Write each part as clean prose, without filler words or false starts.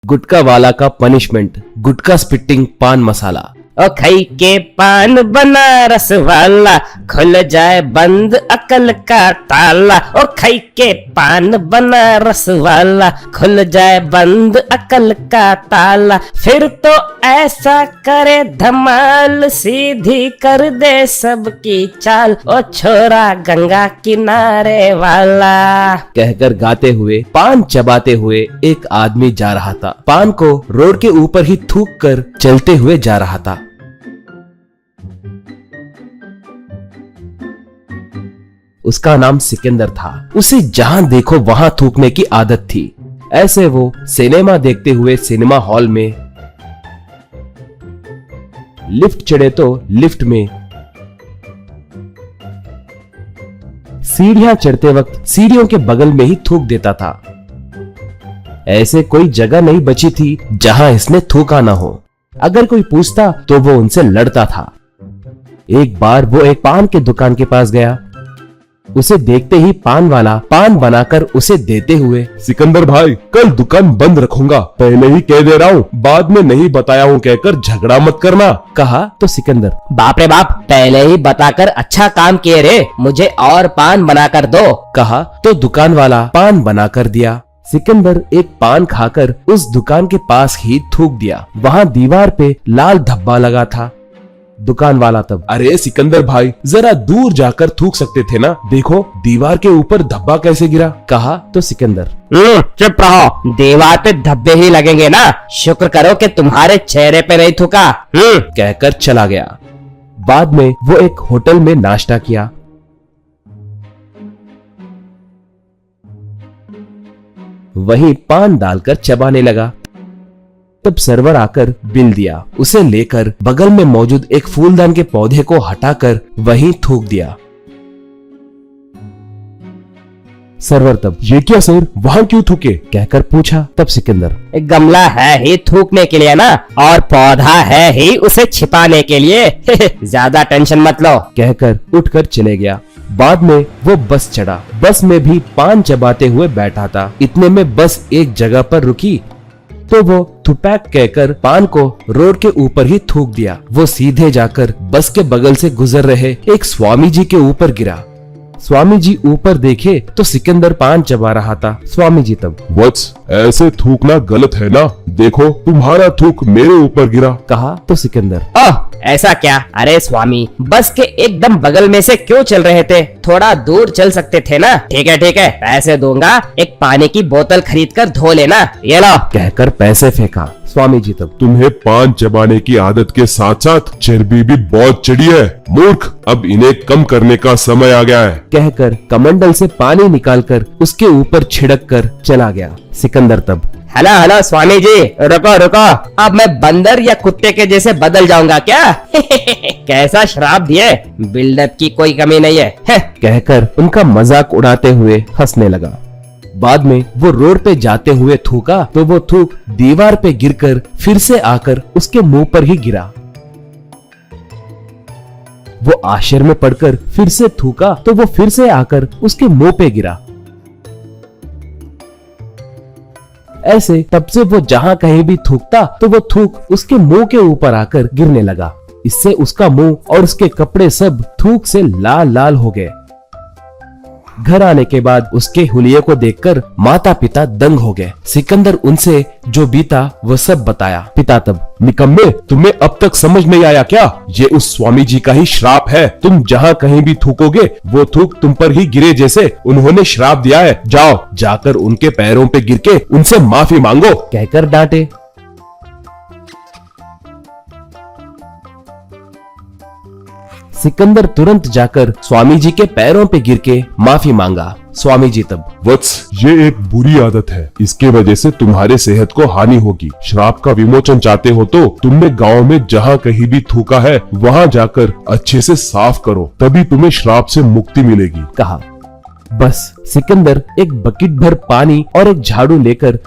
गुटखा वाला का पनिशमेंट, गुटखा स्पिटिंग पान मसाला। ओ खई के पान बनारस वाला, खुल जाए बंद अकल का ताला। ओ खई के पान बनारस वाला, खुल जाए बंद अकल का ताला। फिर तो ऐसा करे धमाल, सीधी कर दे सबकी चाल। ओ छोरा गंगा किनारे वाला। कहकर गाते हुए पान चबाते हुए एक आदमी जा रहा था। पान को रोड के ऊपर ही थूक कर चलते हुए जा रहा था। उसका नाम सिकंदर था। उसे जहां देखो वहां थूकने की आदत थी। ऐसे वो सिनेमा देखते हुए सिनेमा हॉल में लिफ्ट चढ़े तो लिफ्ट में, सीढ़ियां चढ़ते वक्त सीढ़ियों के बगल में ही थूक देता था। ऐसे कोई जगह नहीं बची थी जहां इसने थूका ना हो। अगर कोई पूछता तो वो उनसे लड़ता था। एक बार वो एक पान के दुकान के पास गया। उसे देखते ही पान वाला पान बनाकर उसे देते हुए, सिकंदर भाई, कल दुकान बंद रखूंगा, पहले ही कह दे रहा हूँ, बाद में नहीं बताया हूँ कहकर झगड़ा मत करना। कहा तो सिकंदर, बाप रे बाप, पहले ही बताकर अच्छा काम किए रे, मुझे और पान बनाकर दो। कहा तो दुकान वाला पान बनाकर दिया। सिकंदर एक पान खाकर उस दुकान के पास ही थूक दिया। वहाँ दीवार पे लाल धब्बा लगा था। दुकान वाला तब, अरे सिकंदर भाई, जरा दूर जाकर थूक सकते थे ना, देखो दीवार के ऊपर धब्बा कैसे गिरा। कहा तो सिकंदर, चुप रहो, दीवार पे धब्बे ही लगेंगे ना, शुक्र करो कि तुम्हारे चेहरे पे नहीं थूका। कहकर चला गया। बाद में वो एक होटल में नाश्ता किया। वहीं पान डालकर चबाने लगा। तब सर्वर आकर बिल दिया। उसे लेकर बगल में मौजूद एक फूलदान के पौधे को हटाकर वहीं थूक दिया। सर्वर तब, ये क्या सर, वहाँ क्यों थूके? कहकर पूछा। तब सिकंदर, एक गमला है ही थूकने के लिए ना, और पौधा है ही उसे छिपाने के लिए। ज्यादा टेंशन मत लो। कहकर उठकर चले गया। बाद में वो बस चढ़ा। बस में भी पान चबाते हुए बैठा था। इतने में बस एक जगह पर रुकी तो वो थुपैक कहकर पान को रोड के ऊपर ही थूक दिया। वो सीधे जाकर बस के बगल से गुजर रहे एक स्वामी जी के ऊपर गिरा। स्वामी जी ऊपर देखे तो सिकंदर पान चबा रहा था। स्वामी जी तब, वत्स, ऐसे थूकना गलत है ना, देखो तुम्हारा थूक मेरे ऊपर गिरा। कहा तो सिकंदर, ओह ऐसा क्या? अरे स्वामी, बस के एकदम बगल में से क्यों चल रहे थे? थोड़ा दूर चल सकते थे ना। ठीक है पैसे दूंगा, एक पानी की बोतल खरीद कर धो लेना, ये लो। कहकर पैसे फेंका। स्वामी जी तब, तुम्हें पान चबाने की आदत के साथ साथ चर्बी भी बहुत चढ़ी है मूर्ख, अब इन्हें कम करने का समय आ गया है। कहकर कमंडल से पानी निकालकर उसके ऊपर छिड़क कर चला गया। सिकंदर तब, हेलो स्वामी जी, रुको, अब मैं बंदर या कुत्ते के जैसे बदल जाऊंगा क्या? कैसा श्राप दिए, बिल्डअप की कोई कमी नहीं है। कहकर उनका मजाक उड़ाते हुए हंसने लगा। बाद में वो रोड पे जाते हुए थूका तो वो थूक दीवार पे गिरकर फिर से आकर उसके मुंह पर ही गिरा। वो आश्चर्य में पड़कर फिर से थूका तो वो फिर से आकर उसके मुंह पे गिरा। ऐसे तब से वो जहां कहीं भी थूकता तो वो थूक उसके मुंह के ऊपर आकर गिरने लगा। इससे उसका मुंह और उसके कपड़े सब थूक से लाल लाल हो गए। घर आने के बाद उसके हुलिये को देखकर माता पिता दंग हो गए। सिकंदर उनसे जो बीता वो सब बताया। पिता तब, निकम्मे, तुम्हें अब तक समझ नहीं आया क्या? ये उस स्वामी जी का ही श्राप है। तुम जहाँ कहीं भी थूकोगे वो थूक तुम पर ही गिरे जैसे उन्होंने श्राप दिया है। जाओ, जाकर उनके पैरों पे गिर के उनसे माफी मांगो। कहकर डांटे। सिकंदर तुरंत जाकर स्वामी जी के पैरों पे गिर के माफी मांगा। स्वामी जी तब, वत्स, ये एक बुरी आदत है, इसके वजह से तुम्हारे सेहत को हानि होगी। श्राप का विमोचन चाहते हो तो तुमने गांव में जहाँ कहीं भी थूका है वहाँ जाकर अच्छे से साफ करो, तभी तुम्हें श्राप से मुक्ति मिलेगी। कहा। बस सिकंदर एक बकेट भर पानी और एक झाड़ू लेकर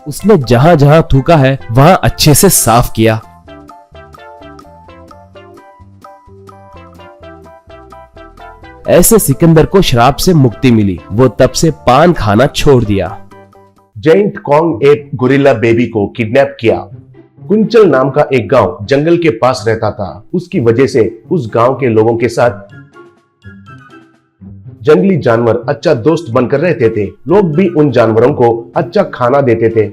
उसने जहाँ जहाँ थूका है वहाँ अच्छे से साफ किया। ऐसे सिकंदर को श्राप से मुक्ति मिली। वो तब से पान खाना छोड़ दिया। जेंट कॉन्ग एक गोरिल्ला बेबी को किडनैप किया। कुंचल नाम का एक गांव जंगल के पास रहता था। उसकी वजह से उस गांव के लोगों के साथ जंगली जानवर अच्छा दोस्त बनकर रहते थे। लोग भी उन जानवरों को अच्छा खाना देते थे।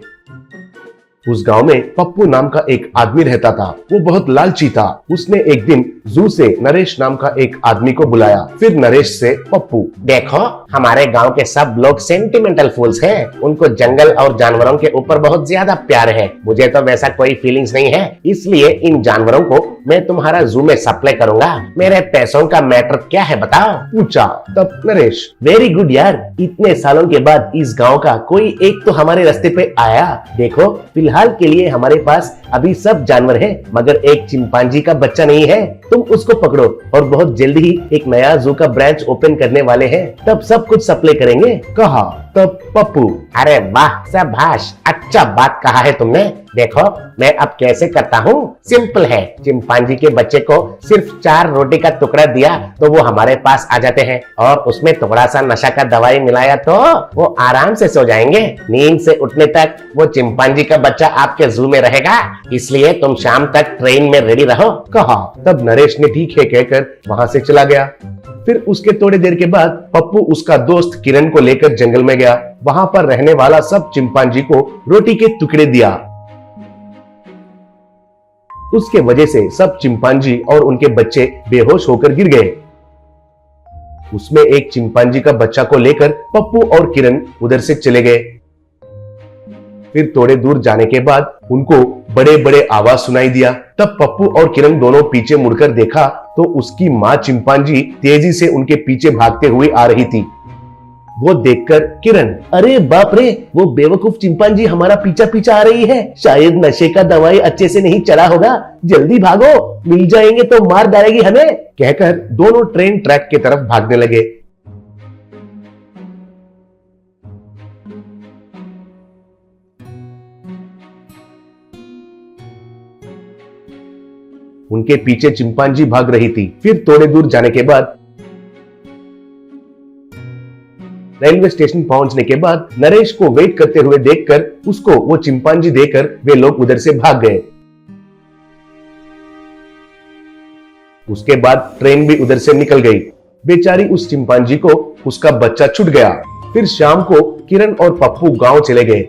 उस गांव में पप्पू नाम का एक आदमी रहता था। वो बहुत लालची था। उसने एक दिन जू से नरेश नाम का एक आदमी को बुलाया। फिर नरेश से पप्पू, देखो हमारे गांव के सब लोग सेंटिमेंटल फूल्स हैं। उनको जंगल और जानवरों के ऊपर बहुत ज्यादा प्यार है। मुझे तो वैसा कोई फीलिंग्स नहीं है, इसलिए इन जानवरों को मैं तुम्हारा जू में सप्लाई करूंगा। मेरे पैसों का मैटर क्या है बताओ, पूछा। तब नरेश, वेरी गुड यार, इतने सालों के बाद इस गांव का कोई एक तो हमारे रास्ते पे आया। देखो फिलहाल के लिए हमारे पास अभी सब जानवर हैं, मगर एक चिंपांजी का बच्चा नहीं है। तुम उसको पकड़ो और बहुत जल्दी ही एक नया जू का ब्रांच ओपन करने वाले हैं, तब सब कुछ सप्लाई करेंगे, कहा। तब पप्पू, अरे वाह शाबाश, अच्छा बात कहा है तुमने। देखो मैं अब कैसे करता हूँ, सिंपल है। चिंपांजी के बच्चे को सिर्फ 4 रोटी का टुकड़ा दिया तो वो हमारे पास आ जाते हैं, और उसमें थोड़ा सा नशा का दवाई मिलाया तो वो आराम से सो जाएंगे। नींद से उठने तक वो चिंपांजी का बच्चा आपके जू में रहेगा, इसलिए तुम शाम तक ट्रेन में रेडी रहो, कहा। तब नरेश ने ठीक है कहकर वहां से चला गया। फिर उसके थोड़ी देर के बाद पप्पू उसका दोस्त किरण को लेकर जंगल में गया। वहां पर रहने वाला सब चिंपांजी को रोटी के टुकड़े दिया। उसके वजह से सब चिंपांजी और उनके बच्चे बेहोश होकर गिर गए। उसमें एक चिंपांजी का बच्चा को लेकर पप्पू और किरण उधर से चले गए। फिर थोड़े दूर जाने के बाद उनको बड़े बड़े आवाज सुनाई दिया। तब पप्पू और किरण दोनों पीछे मुड़कर देखा तो उसकी माँ चिंपांजी तेजी से उनके पीछे भागते हुए आ रही थी। वो देखकर किरण, अरे बाप रे, वो बेवकूफ चिंपांजी हमारा पीछा पीछा आ रही है। शायद नशे का दवाई अच्छे से नहीं चला होगा, जल्दी भागो, मिल जाएंगे तो मार डालेगी हमें, कहकर दोनों ट्रेन ट्रैक की तरफ भागने लगे। उनके पीछे चिंपांजी भाग रही थी। फिर थोड़े दूर जाने के बाद रेलवे स्टेशन पहुंचने के बाद नरेश को वेट करते हुए देखकर उसको वो चिंपांजी देकर वे लोग उधर से भाग गए। उसके बाद ट्रेन भी उधर से निकल गई। बेचारी उस चिंपांजी को उसका बच्चा छूट गया। फिर शाम को किरण और पप्पू गांव चले गए।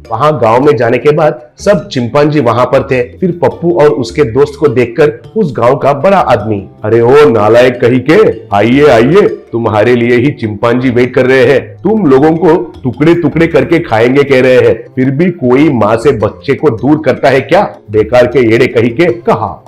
वहां गांव में जाने के बाद सब चिंपांजी वहां पर थे। फिर पप्पू और उसके दोस्त को देखकर उस गांव का बड़ा आदमी, अरे ओ नालायक कहीं के, आइए आइए, तुम्हारे लिए ही चिंपांजी वेट कर रहे हैं। तुम लोगों को टुकड़े टुकड़े करके खाएंगे कह रहे हैं, फिर भी कोई माँ से बच्चे को दूर करता है क्या, बेकार के येड़े कहीं के, कहा।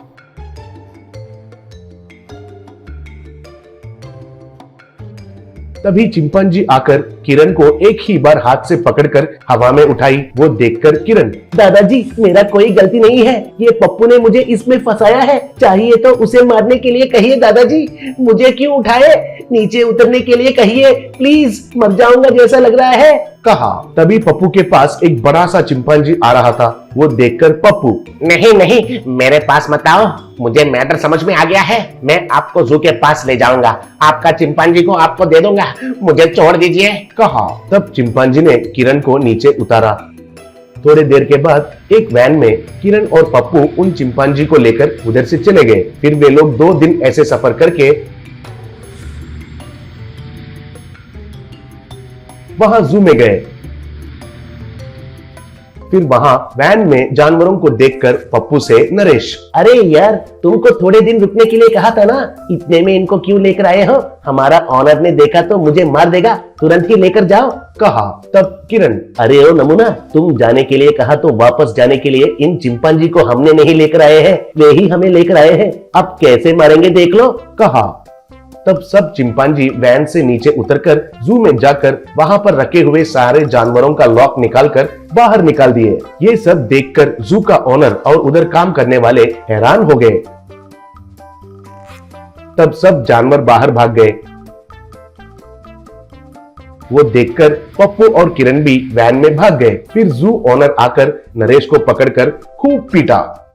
तभी चिंपांजी आकर किरण को एक ही बार हाथ से पकड़कर हवा में उठाई। वो देखकर किरण, दादाजी मेरा कोई गलती नहीं है, ये पप्पू ने मुझे इसमें फंसाया है, चाहिए तो उसे मारने के लिए कहिए दादाजी, मुझे क्यों उठाए, नीचे उतरने के लिए कहिए प्लीज, मर जाऊंगा जैसा लग रहा है, कहा। तभी पप्पू के पास एक बड़ा सा चिंपांजी आ रहा था। वो देखकर पप्पू, नहीं नहीं मेरे पास मत आओ, मुझे मैटर समझ में आ गया है, मैं आपको जू के पास ले जाऊंगा, आपका चिंपांजी को आपको दे दूंगा, मुझे छोड़ दीजिए, कहा। तब चिंपांजी ने किरण को नीचे उतारा। थोड़ी देर के बाद एक वैन में किरण और पप्पू उन चिंपांजी को लेकर उधर से चले गए। फिर वे लोग 2 दिन ऐसे सफर करके वहां जू में गए। फिर वहां वैन में जानवरों को देखकर पप्पू से नरेश, अरे यार तुमको थोड़े दिन रुकने के लिए कहा था ना, इतने में इनको क्यों लेकर आए हो, हमारा ऑनर ने देखा तो मुझे मार देगा, तुरंत ही लेकर जाओ, कहा। तब किरण, अरे ओ नमूना, तुम जाने के लिए कहा तो वापस जाने के लिए इन चिंपांजी को हमने नहीं लेकर आए हैं, वे ही हमें लेकर आए हैं, अब कैसे मारेंगे देख लो, कहा। तब सब चिंपांजी वैन से नीचे उतरकर जू में जाकर वहां पर रखे हुए सारे जानवरों का लॉक निकालकर बाहर निकाल दिए। ये सब देखकर जू का ओनर और उधर काम करने वाले हैरान हो गए। तब सब जानवर बाहर भाग गए। वो देखकर पप्पू और किरण भी वैन में भाग गए। फिर जू ओनर आकर नरेश को पकड़कर खूब पीटा।